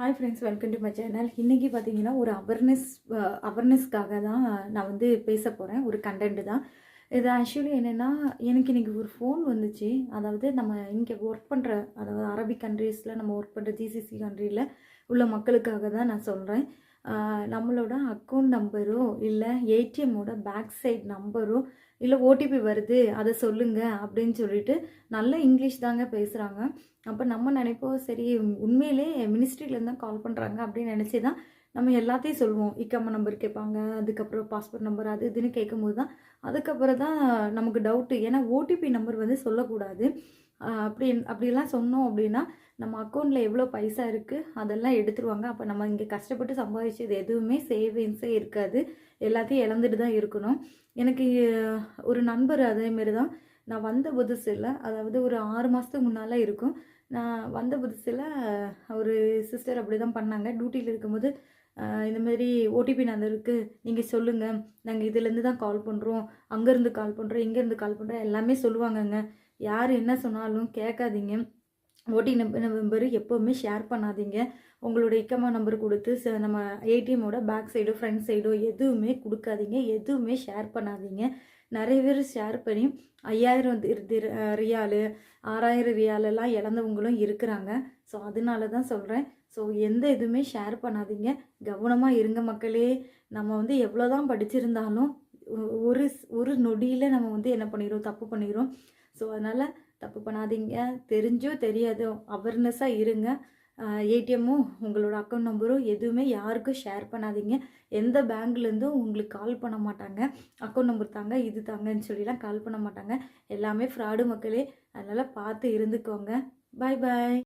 Hi friends, welcome to my channel. இன்றைக்கி பார்த்தீங்கன்னா ஒரு அவேர்னஸ்க்காக தான் நான் வந்து பேச போகிறேன். ஒரு கண்டென்ட் தான் இது. ஆக்சுவலி என்னென்னா, எனக்கு இன்றைக்கி ஒரு ஃபோன் வந்துச்சு. அதாவது நம்ம இங்கே ஒர்க் பண்ணுற, அதாவது அரபிக் கண்ட்ரீஸில் நம்ம ஒர்க் பண்ணுற ஜிசிசி கண்ட்ரியில் உள்ள மக்களுக்காக தான் நான் சொல்கிறேன். நம்மளோட அக்கௌண்ட் நம்பரோ இல்லை ஏடிஎம்மோட பேக் சைட் நம்பரோ இல்லை ஓடிபி வருது அதை சொல்லுங்கள் அப்படின்னு சொல்லிட்டு நல்ல இங்கிலீஷ் தாங்க பேசுகிறாங்க. அப்போ நம்ம நினைப்போம், சரி உண்மையிலே மினிஸ்ட்ரியிலேருந்து தான் கால் பண்ணுறாங்க அப்படின்னு நினச்சி தான் நம்ம எல்லாத்தையும் சொல்லுவோம். இக்கம்மா நம்பர் கேட்பாங்க, அதுக்கப்புறம் பாஸ்போர்ட் நம்பர் அது இதுன்னு கேட்கும்போது தான் அதுக்கப்புறம் தான் நமக்கு டவுட்டு. ஏன்னா ஓடிபி நம்பர் வந்து சொல்லக்கூடாது. அப்படிலாம் சொன்னோம் அப்படின்னா நம்ம அக்கௌண்ட்டில் எவ்வளோ பைசா இருக்குது அதெல்லாம் எடுத்துருவாங்க. அப்போ நம்ம இங்கே கஷ்டப்பட்டு சம்பாதிச்சது எதுவுமே சேவிங்ஸே இருக்காது. எல்லாத்தையும் இழந்துட்டு தான் இருக்கணும். எனக்கு ஒரு நண்பர் அதேமாரி தான். நான் வந்த புதுசில், அதாவது ஒரு 6 மாதத்துக்கு முன்னால் இருக்கும். நான் வந்த புதுசில் ஒரு சிஸ்டர் அப்படி தான் பண்ணாங்க. டியூட்டியில் இருக்கும்போது இந்தமாரி ஓடிபி நம்பர் இருக்குது, நீங்கள் சொல்லுங்கள், நாங்கள் இதுலேருந்து தான் கால் பண்ணுறோம், அங்கேருந்து கால் பண்ணுறோம், இங்கேருந்து கால் பண்ணுறோம், எல்லாமே சொல்லுவாங்கங்க. யார் என்ன சொன்னாலும் கேட்காதீங்க. நம்பர் எப்போவுமே ஷேர் பண்ணாதீங்க. உங்களோட இக்கமா நம்பர் கொடுத்து நம்ம ஏடிஎம்மோட பேக் சைடோ ஃப்ரண்ட் சைடோ எதுவுமே கொடுக்காதீங்க, எதுவுமே ஷேர் பண்ணாதீங்க. நிறைய பேர் ஷேர் பண்ணி 5000 ரியாலு 6000 ரியாலெல்லாம் இழந்தவங்களும் இருக்கிறாங்க. ஸோ அதனால தான் சொல்கிறேன். ஸோ எந்த இதுவுமே ஷேர் பண்ணாதீங்க, கவனமாக இருங்க மக்களே. நம்ம வந்து எவ்வளோ தான் படிச்சிருந்தாலும் ஒரு ஒரு நொடியில் நம்ம வந்து என்ன பண்ணிடுறோம், தப்பு பண்ணிடுறோம். ஸோ அதனால் தப்பு பண்ணாதீங்க. தெரிஞ்சோ தெரியாதோ அவேர்னஸாக இருங்க. ஏடிஎம்மும் உங்களோட அக்கௌண்ட் நம்பரும் எதுவுமே யாருக்கும் ஷேர் பண்ணாதீங்க. எந்த பேங்க்லேருந்தும் உங்களுக்கு கால் பண்ண மாட்டாங்க. அக்கௌண்ட் நம்பர் தாங்க, இது தாங்கன்னு சொல்லிலாம் கால் பண்ண மாட்டாங்க. எல்லாமே ஃப்ராடு மக்களே. அதனால் பார்த்து இருந்துக்கோங்க. பாய் பாய்.